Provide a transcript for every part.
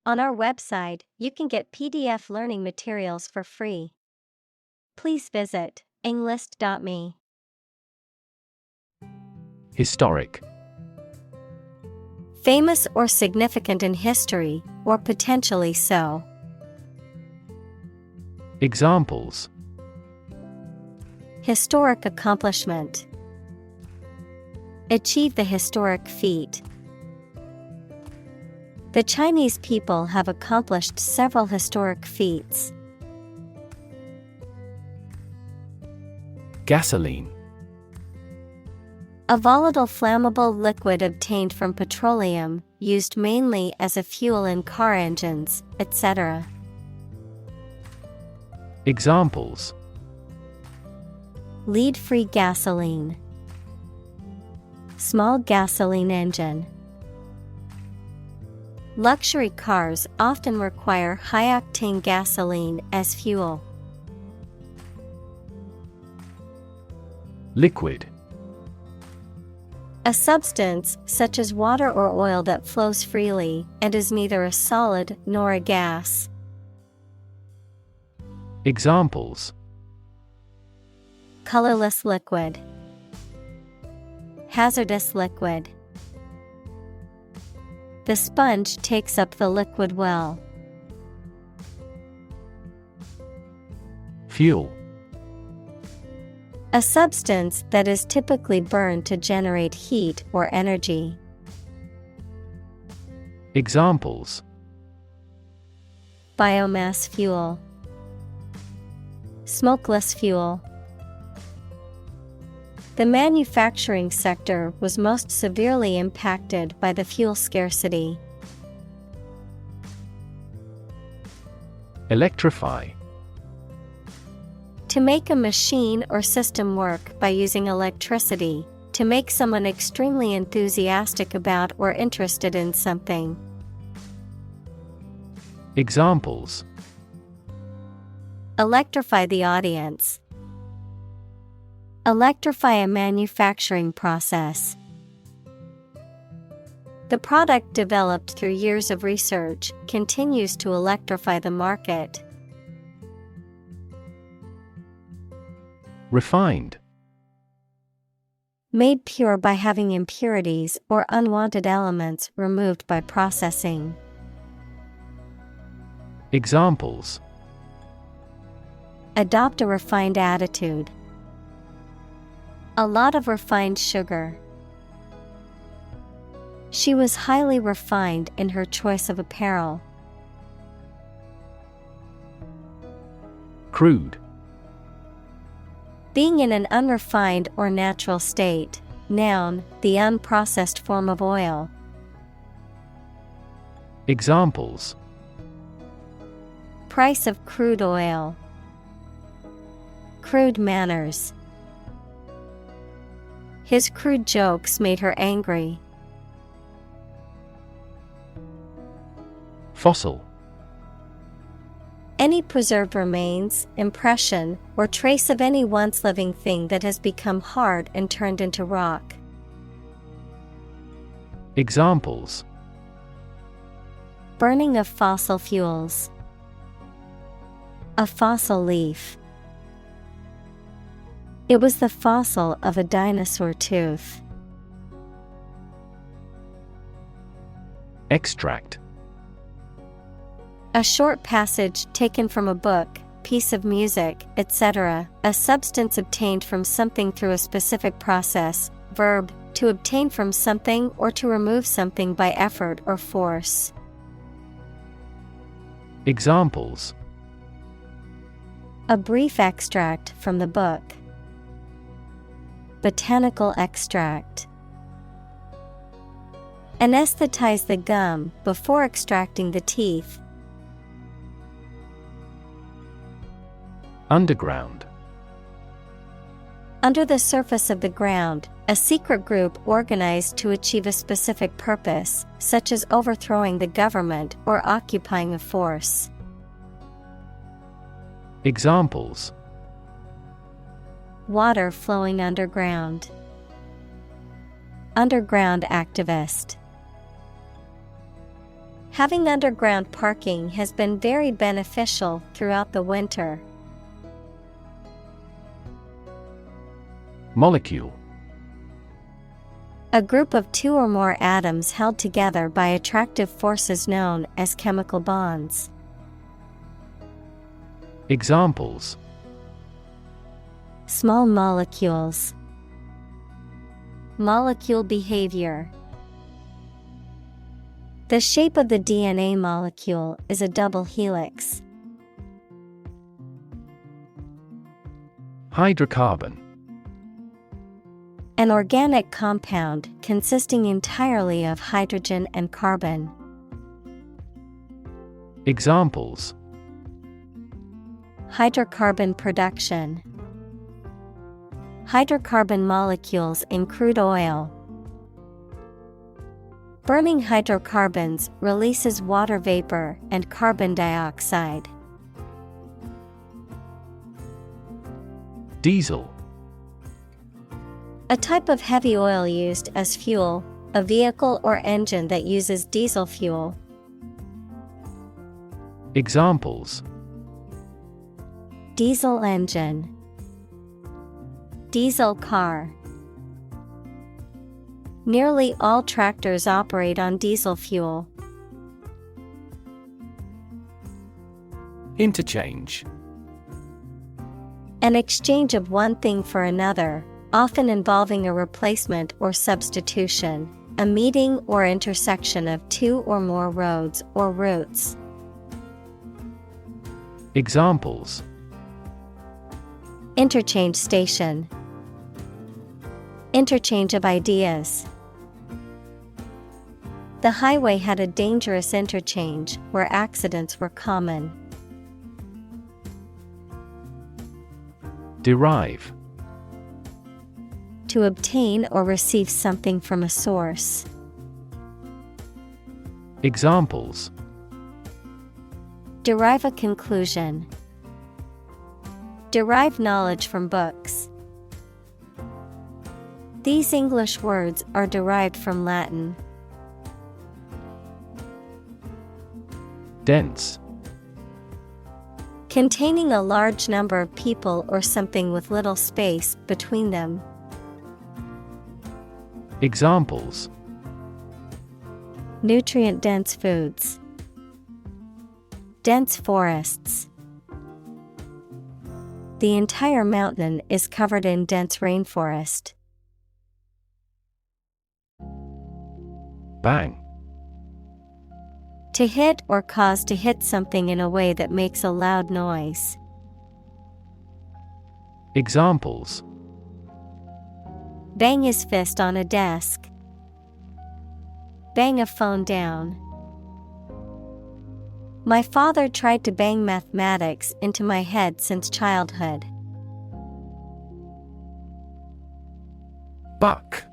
On our website, you can get PDF learning materials for free. Please visit englist.me. Historic. Famous or significant in history, or potentially so. Examples: Historic accomplishment. Achieve the historic feat. The Chinese people have accomplished several historic feats. Gasoline. A volatile flammable liquid obtained from petroleum, used mainly as a fuel in car engines, etc. Examples: Lead-free gasoline. Small gasoline engine. Luxury cars often require high-octane gasoline as fuel. Liquid. A substance, such as water or oil that flows freely, and is neither a solid nor a gas. Examples: Colorless liquid. Hazardous liquid. The sponge takes up the liquid well. Fuel. A substance that is typically burned to generate heat or energy. Examples: Biomass fuel. Smokeless fuel. The manufacturing sector was most severely impacted by the fuel scarcity. Electrify. To make a machine or system work by using electricity, to make someone extremely enthusiastic about or interested in something. Examples: Electrify the audience. Electrify a manufacturing process. The product developed through years of research continues to electrify the market. Refined. Made pure by having impurities or unwanted elements removed by processing. Examples: Adopt a refined attitude. A lot of refined sugar. She was highly refined in her choice of apparel. Crude. Being in an unrefined or natural state. Noun, the unprocessed form of oil. Examples: Price of crude oil. Crude manners. His crude jokes made her angry. Fossil. Any preserved remains, impression, or trace of any once living thing that has become hard and turned into rock. Examples: Burning of fossil fuels. A fossil leaf. It was the fossil of a dinosaur tooth. Extract. A short passage taken from a book, piece of music, etc. A substance obtained from something through a specific process. Verb, to obtain from something or to remove something by effort or force. Examples: A brief extract from the book. Botanical extract. Anesthetize the gum before extracting the teeth. Underground. Under the surface of the ground, a secret group organized to achieve a specific purpose, such as overthrowing the government or occupying a force. Examples: Water flowing underground. Underground activist. Having underground parking has been very beneficial throughout the winter. Molecule. A group of two or more atoms held together by attractive forces known as chemical bonds. Examples: Small molecules. Molecule behavior. The shape of the DNA molecule is a double helix. Hydrocarbon. An organic compound consisting entirely of hydrogen and carbon. Examples: Hydrocarbon production. Hydrocarbon molecules in crude oil. Burning hydrocarbons releases water vapor and carbon dioxide. Diesel. A type of heavy oil used as fuel, a vehicle or engine that uses diesel fuel. Examples: Diesel engine. Diesel car. Nearly all tractors operate on diesel fuel. Interchange. An exchange of one thing for another, often involving a replacement or substitution, a meeting or intersection of two or more roads or routes. Examples: Interchange station. Interchange of ideas. The highway had a dangerous interchange where accidents were common. Derive. To obtain or receive something from a source. Examples: Derive a conclusion. Derive knowledge from books. These English words are derived from Latin. Dense. Containing a large number of people or something with little space between them. Examples: Nutrient-dense foods. Dense forests. The entire mountain is covered in dense rainforest. Bang. To hit or cause to hit something in a way that makes a loud noise. Examples: Bang his fist on a desk. Bang a phone down. My father tried to bang mathematics into my head since childhood. Buck.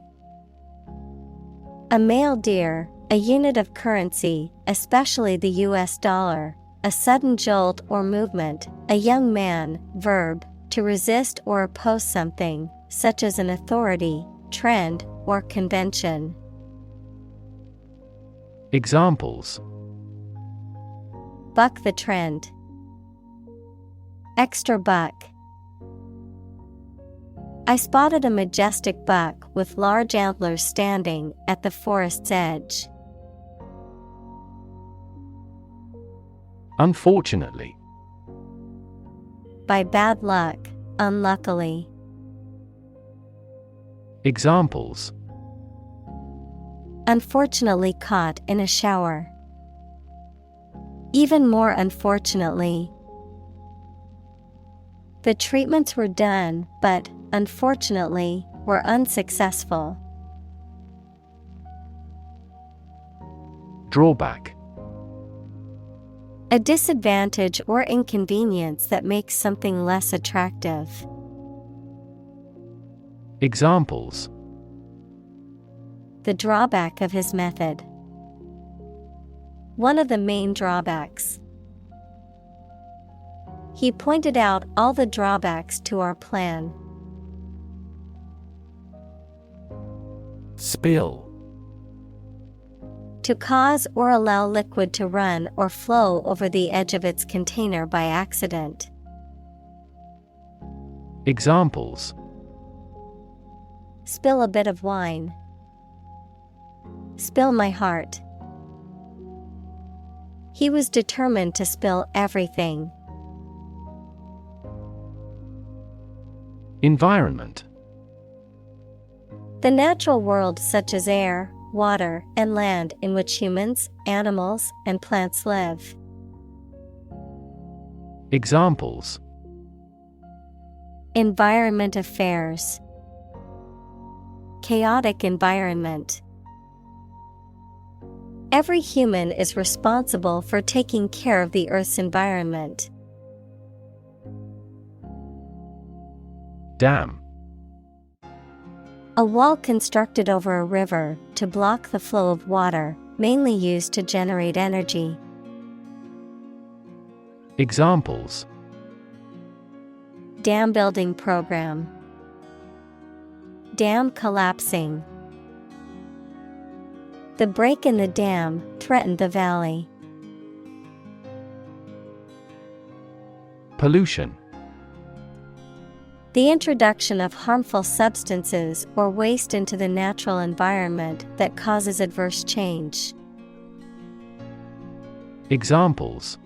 A male deer, a unit of currency, especially the US dollar, a sudden jolt or movement, a young man, verb, to resist or oppose something, such as an authority, trend, or convention. Examples: Buck the trend. Extra buck. I spotted a majestic buck with large antlers standing at the forest's edge. Unfortunately. By bad luck, unluckily. Examples: Unfortunately caught in a shower. Even more unfortunately. The treatments were done, but, unfortunately, were unsuccessful. Drawback. A disadvantage or inconvenience that makes something less attractive. Examples: The drawback of his method. One of the main drawbacks. He pointed out all the drawbacks to our plan. Spill. To cause or allow liquid to run or flow over the edge of its container by accident. Examples: Spill a bit of wine. Spill my heart. He was determined to spill everything. Environment. The natural world such as air, water, and land in which humans, animals, and plants live. Examples: Environment affairs. Chaotic environment. Every human is responsible for taking care of the Earth's environment. Dam. A wall constructed over a river to block the flow of water, mainly used to generate energy. Examples: Dam building program. Dam collapsing. The break in the dam threatened the valley. Pollution. The introduction of harmful substances or waste into the natural environment that causes adverse change. Examples: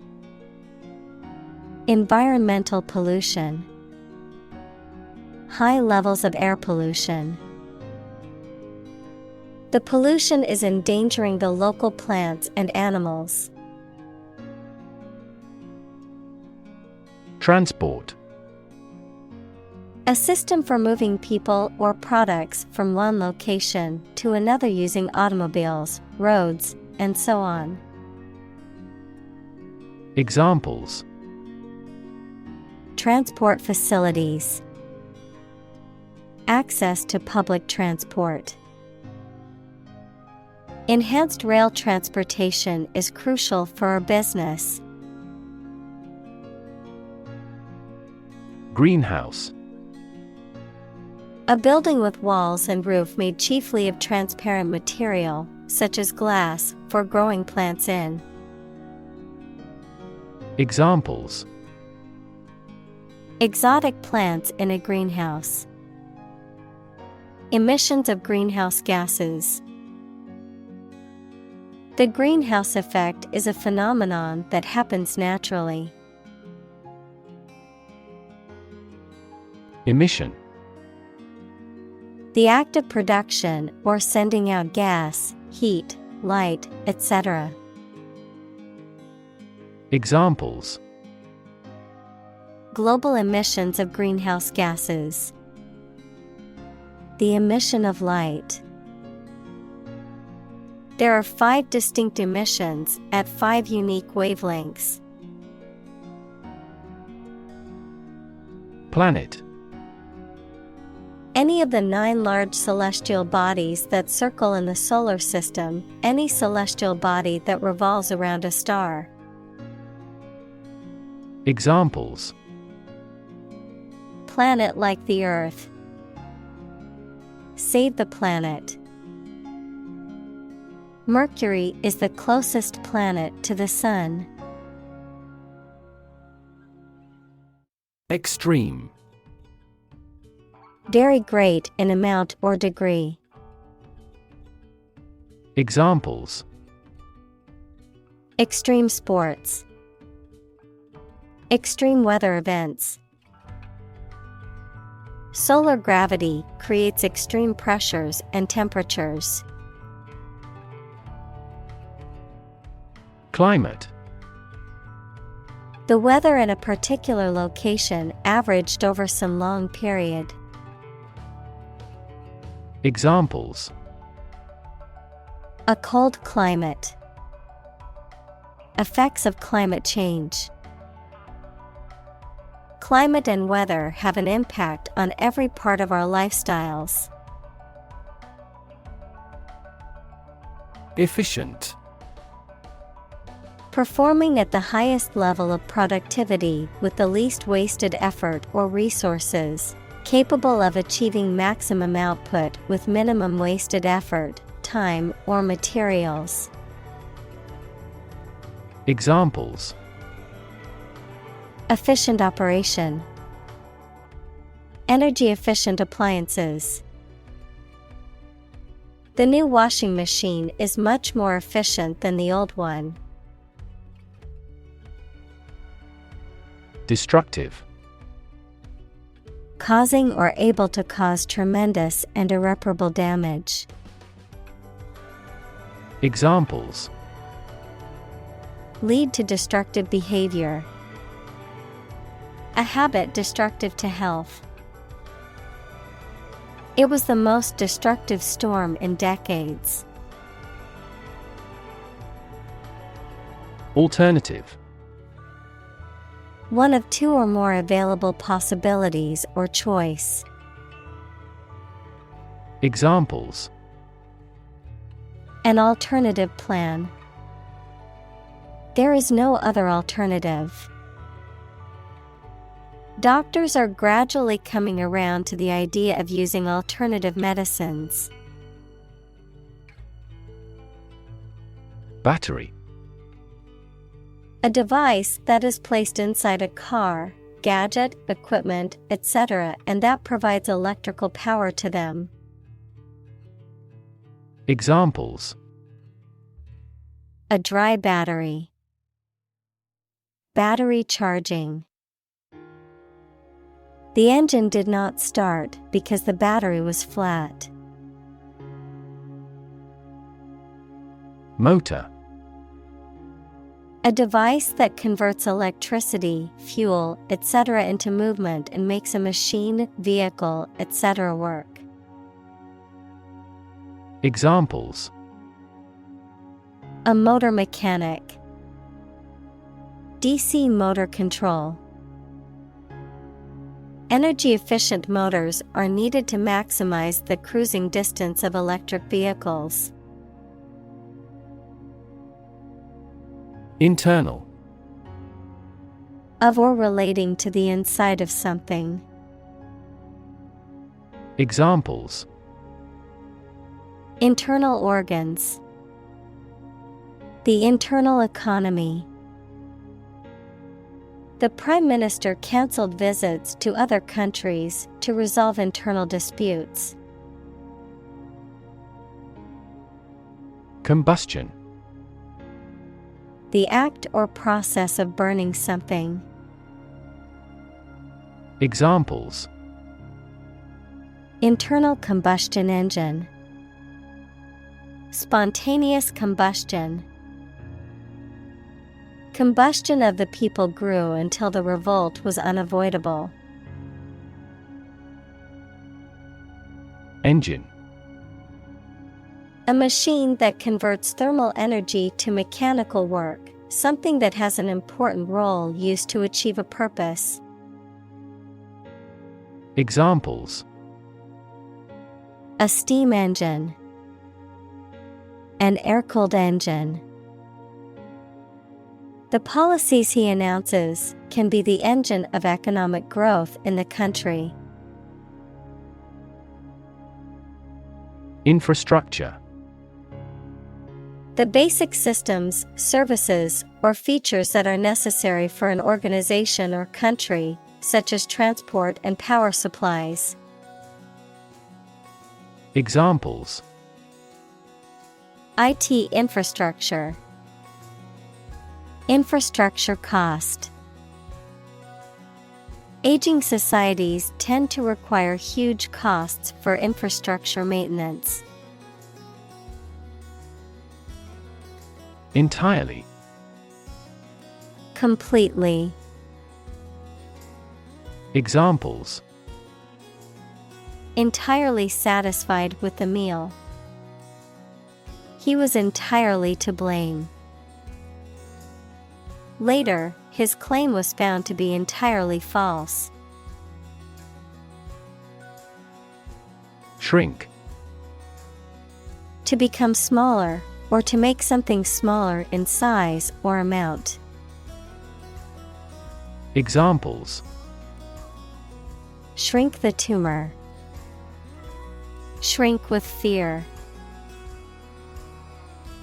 Environmental pollution. High levels of air pollution. The pollution is endangering the local plants and animals. Transport. A system for moving people or products from one location to another using automobiles, roads, and so on. Examples: Transport facilities. Access to public transport. Enhanced rail transportation is crucial for our business. Greenhouse. A building with walls and roof made chiefly of transparent material, such as glass, for growing plants in. Examples: Exotic plants in a greenhouse. Emissions of greenhouse gases. The greenhouse effect is a phenomenon that happens naturally. Emission. The act of production or sending out gas, heat, light, etc. Examples: Global emissions of greenhouse gases. The emission of light. There are 5 distinct emissions at 5 unique wavelengths. Planet. Any of the 9 large celestial bodies that circle in the solar system, any celestial body that revolves around a star. Examples: Planet like the Earth. Save the planet. Mercury is the closest planet to the Sun. Extreme. Very great in amount or degree. Examples: Extreme sports. Extreme weather events. Solar gravity creates extreme pressures and temperatures. Climate. The weather in a particular location averaged over some long period. Examples: A cold climate. Effects of climate change. Climate and weather have an impact on every part of our lifestyles. Efficient. Performing at the highest level of productivity with the least wasted effort or resources, capable of achieving maximum output with minimum wasted effort, time, or materials. Examples: efficient operation, energy efficient appliances. The new washing machine is much more efficient than the old one. Destructive. Causing or able to cause tremendous and irreparable damage. Examples: lead to destructive behavior, a habit destructive to health. It was the most destructive storm in decades. Alternative. One of two or more available possibilities or choice. Examples: an alternative plan. There is no other alternative. Doctors are gradually coming around to the idea of using alternative medicines. Battery. A device that is placed inside a car, gadget, equipment, etc., and that provides electrical power to them. Examples: a dry battery, battery charging. The engine did not start because the battery was flat. Motor. A device that converts electricity, fuel, etc. into movement and makes a machine, vehicle, etc. work. Examples: a motor mechanic, DC motor control. Energy-efficient motors are needed to maximize the cruising distance of electric vehicles. Internal. Of or relating to the inside of something. Examples: internal organs, the internal economy. The Prime Minister cancelled visits to other countries to resolve internal disputes. Combustion. The act or process of burning something. Examples: internal combustion engine, spontaneous combustion. Combustion of the people grew until the revolt was unavoidable. Engine. A machine that converts thermal energy to mechanical work, something that has an important role used to achieve a purpose. Examples: a steam engine, an air-cooled engine. The policies he announces can be the engine of economic growth in the country. Infrastructure. The basic systems, services, or features that are necessary for an organization or country, such as transport and power supplies. Examples: IT infrastructure, infrastructure cost. Aging societies tend to require huge costs for infrastructure maintenance. Entirely. Completely. Examples: entirely satisfied with the meal. He was entirely to blame. Later, his claim was found to be entirely false. Shrink. To become smaller, or to make something smaller in size or amount. Examples: shrink the tumor. Shrink with fear.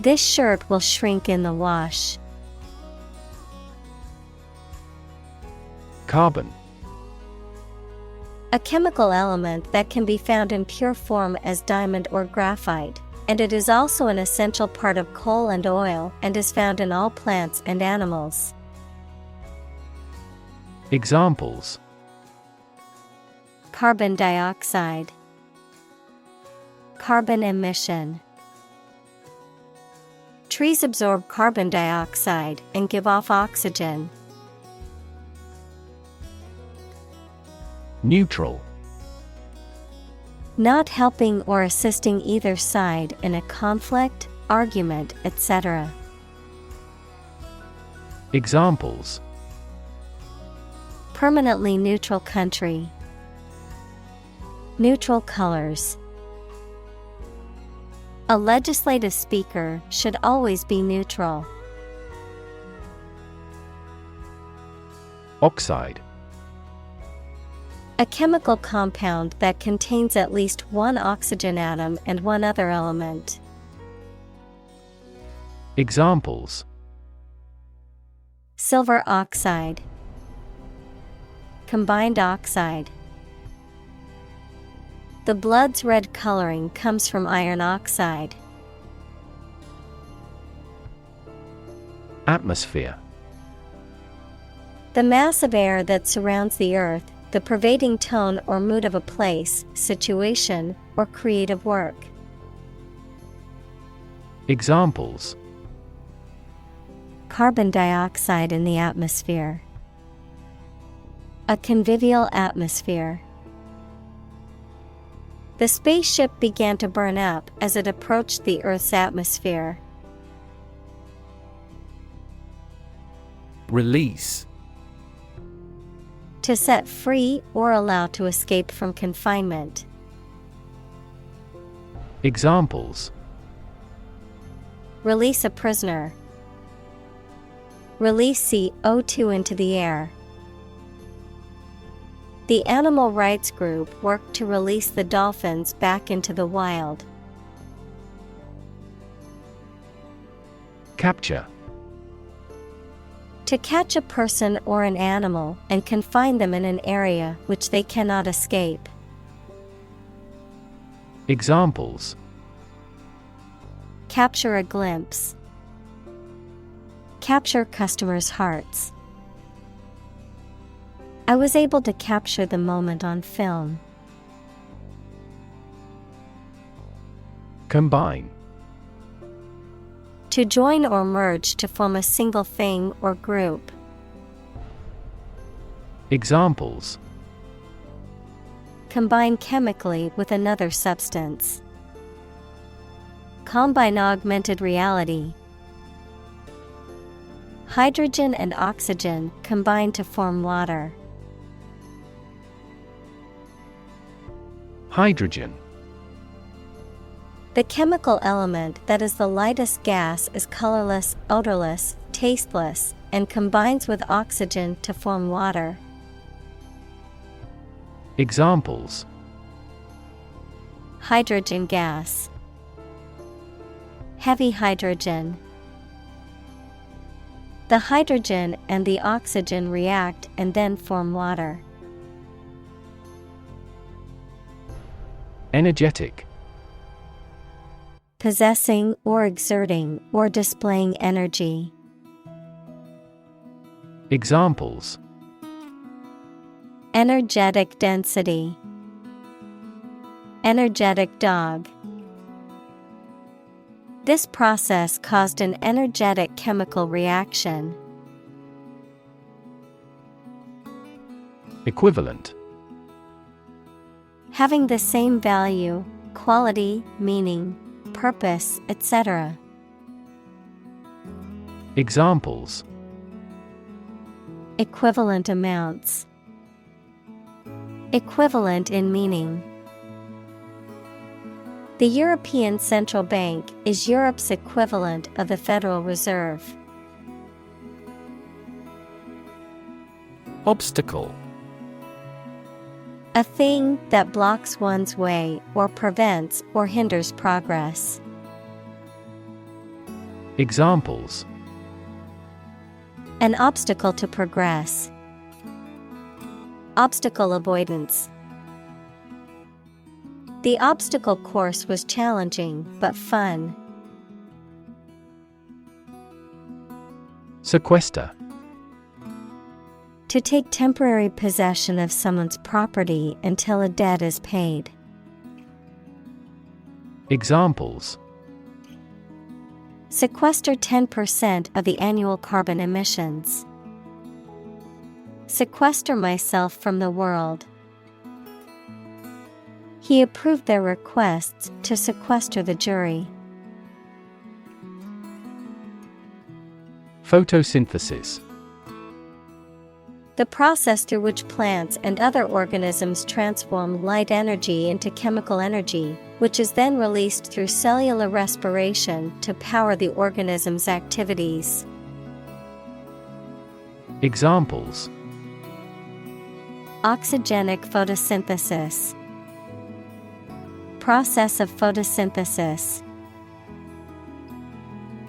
This shirt will shrink in the wash. Carbon. A chemical element that can be found in pure form as diamond or graphite, and it is also an essential part of coal and oil and is found in all plants and animals. Examples: Carbon dioxide, carbon emission. Trees absorb carbon dioxide and give off oxygen. Neutral. Not helping or assisting either side in a conflict, argument, etc. Examples: Permanently neutral country, neutral colors. A legislative speaker should always be neutral. Oxide. A chemical compound that contains at least one oxygen atom and one other element. Examples: Silver oxide, combined oxide. The blood's red coloring comes from iron oxide. Atmosphere. The mass of air that surrounds the earth, the pervading tone or mood of a place, situation, or creative work. Examples: Carbon dioxide in the atmosphere. A convivial atmosphere. The spaceship began to burn up as it approached the Earth's atmosphere. Release. To set free or allow to escape from confinement. Examples: Release a prisoner. Release CO2 into the air. The animal rights group worked to release the dolphins back into the wild. Capture. To catch a person or an animal and confine them in an area which they cannot escape. Examples: Capture a glimpse. Capture customers' hearts. I was able to capture the moment on film. Combine. To join or merge to form a single thing or group. Examples: Combine chemically with another substance. Combine augmented reality. Hydrogen and oxygen combine to form water. Hydrogen. The chemical element that is the lightest gas is colorless, odorless, tasteless, and combines with oxygen to form water. Examples: Hydrogen gas. Heavy hydrogen. The hydrogen and the oxygen react and then form water. Energetic. Possessing or exerting or displaying energy. Examples: Energetic density. Energetic dog. This process caused an energetic chemical reaction. Equivalent. Having the same value, quality, meaning, purpose, etc. Examples: Equivalent amounts. Equivalent in meaning. The European Central Bank is Europe's equivalent of the Federal Reserve. Obstacle. A thing that blocks one's way or prevents or hinders progress. Examples: An obstacle to progress. Obstacle avoidance. The obstacle course was challenging but fun. Sequester. To take temporary possession of someone's property until a debt is paid. Examples: Sequester 10% of the annual carbon emissions. Sequester myself from the world. He approved their requests to sequester the jury. Photosynthesis. The process through which plants and other organisms transform light energy into chemical energy, which is then released through cellular respiration to power the organism's activities. Examples: Oxygenic photosynthesis. Process of photosynthesis.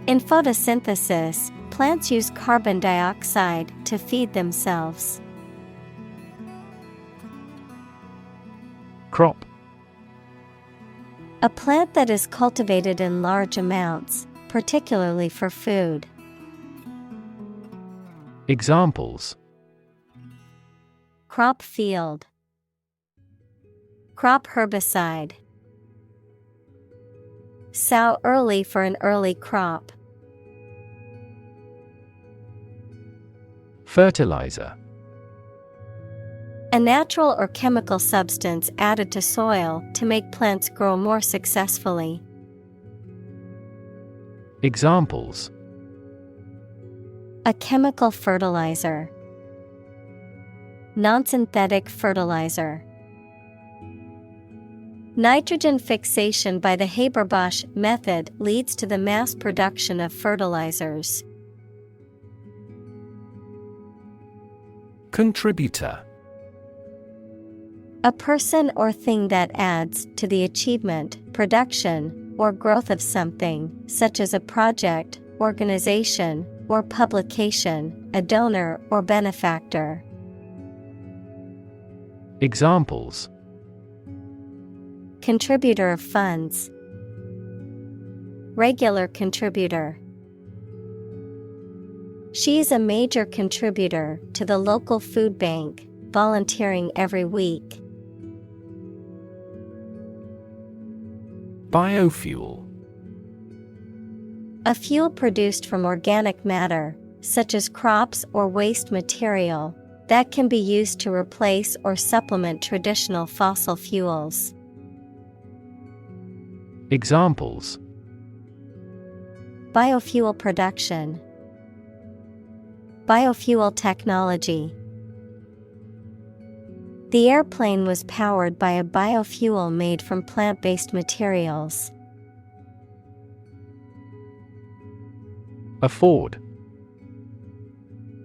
In photosynthesis, plants use carbon dioxide to feed themselves. Crop. A plant that is cultivated in large amounts, particularly for food. Examples: Crop field. Crop herbicide. Sow early for an early crop. Fertilizer. A natural or chemical substance added to soil to make plants grow more successfully. Examples: A chemical fertilizer. Non-synthetic fertilizer. Nitrogen fixation by the Haber-Bosch method leads to the mass production of fertilizers. Contributor. A person or thing that adds to the achievement, production, or growth of something, such as a project, organization, or publication, a donor or benefactor. Examples: Contributor of funds. Regular contributor. She is a major contributor to the local food bank, volunteering every week. Biofuel. A fuel produced from organic matter, such as crops or waste material, that can be used to replace or supplement traditional fossil fuels. Examples: Biofuel production. Biofuel technology. The airplane was powered by a biofuel made from plant-based materials. Afford.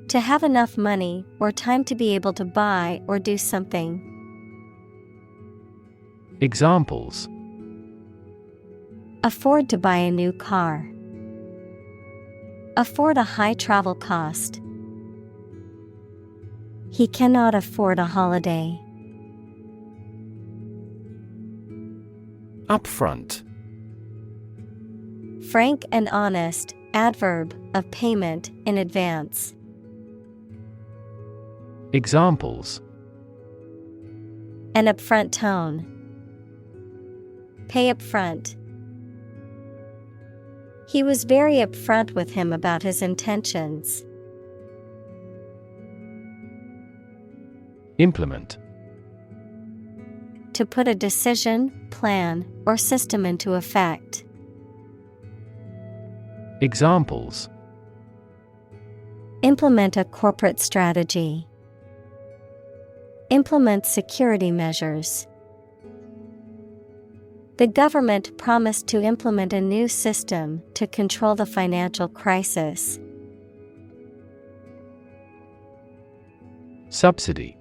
To have enough money or time to be able to buy or do something. Examples: Afford to buy a new car. Afford a high travel cost. He cannot afford a holiday. Upfront. Frank and honest, adverb, of payment in advance. Examples: An upfront tone. Pay up front. He was very upfront with him about his intentions. Implement. To put a decision, plan, or system into effect. Examples: Implement a corporate strategy. Implement security measures. The government promised to implement a new system to control the financial crisis. Subsidy.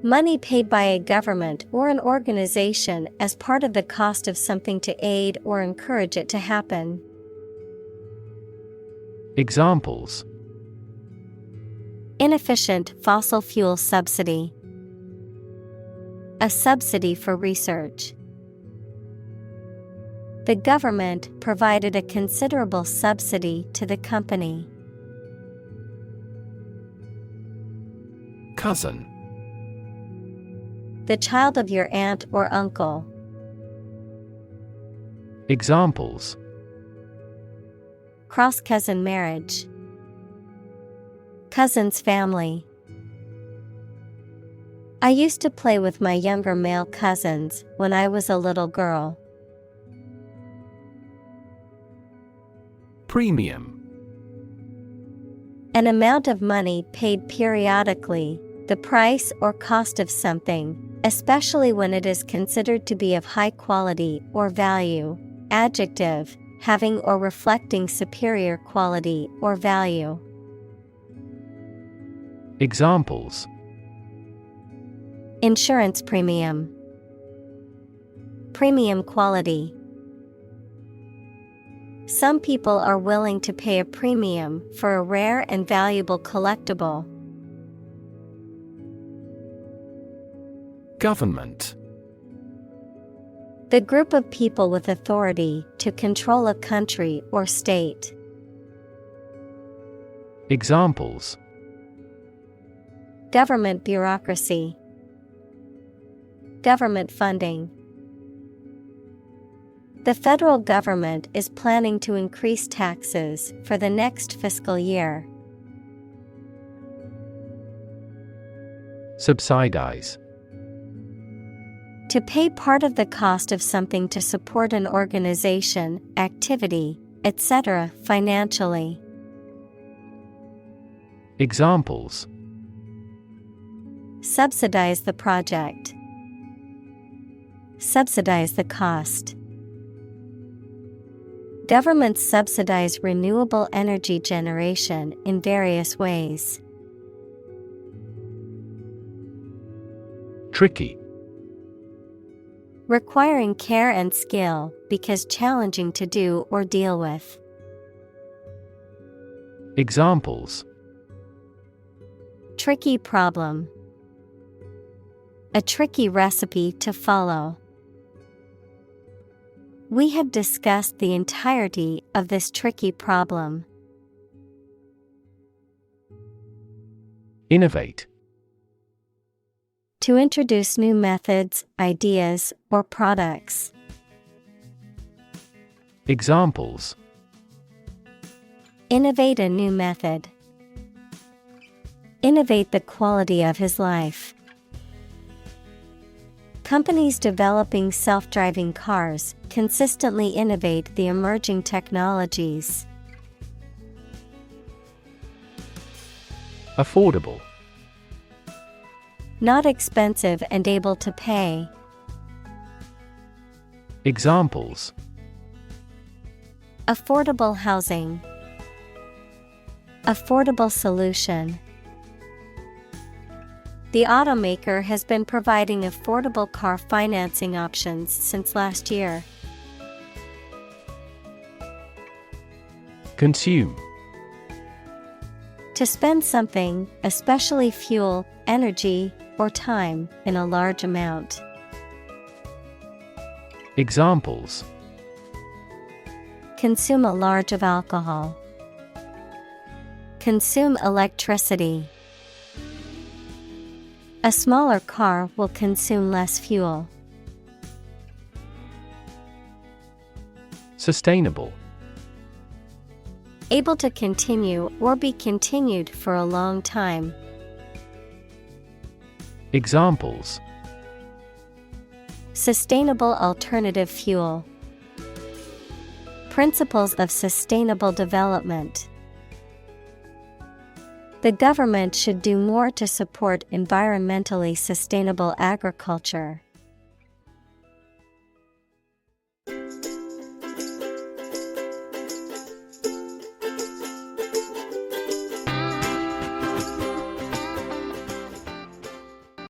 Money paid by a government or an organization as part of the cost of something to aid or encourage it to happen. Examples: Inefficient fossil fuel subsidy. A subsidy for research. The government provided a considerable subsidy to the company. Cousin. The child of your aunt or uncle. Examples: Cross-cousin marriage. Cousin's family. I used to play with my younger male cousins when I was a little girl. Premium. An amount of money paid periodically, the price or cost of something, especially when it is considered to be of high quality or value. Adjective, having or reflecting superior quality or value. Examples: Insurance premium. Premium quality. Some people are willing to pay a premium for a rare and valuable collectible. Government. The group of people with authority to control a country or state. Examples: Government bureaucracy. Government funding. The federal government is planning to increase taxes for the next fiscal year. Subsidize. To pay part of the cost of something to support an organization, activity, etc. financially. Examples: Subsidize the project. Subsidize the cost. Governments subsidize renewable energy generation in various ways. Tricky. Requiring care and skill because challenging to do or deal with. Examples: Tricky problem. A tricky recipe to follow. We have discussed the entirety of this tricky problem. Innovate. To introduce new methods, ideas, or products. Examples: Innovate a new method. Innovate the quality of his life. Companies developing self-driving cars consistently innovate the emerging technologies. Affordable. Not expensive and able to pay. Examples: Affordable housing. Affordable solution. The automaker has been providing affordable car financing options since last year. Consume. To spend something, especially fuel, energy, or time, in a large amount. Examples: Consume a large of alcohol. Consume electricity. A smaller car will consume less fuel. Sustainable. Able to continue or be continued for a long time. Examples: Sustainable alternative fuel. Principles of sustainable development. The government should do more to support environmentally sustainable agriculture.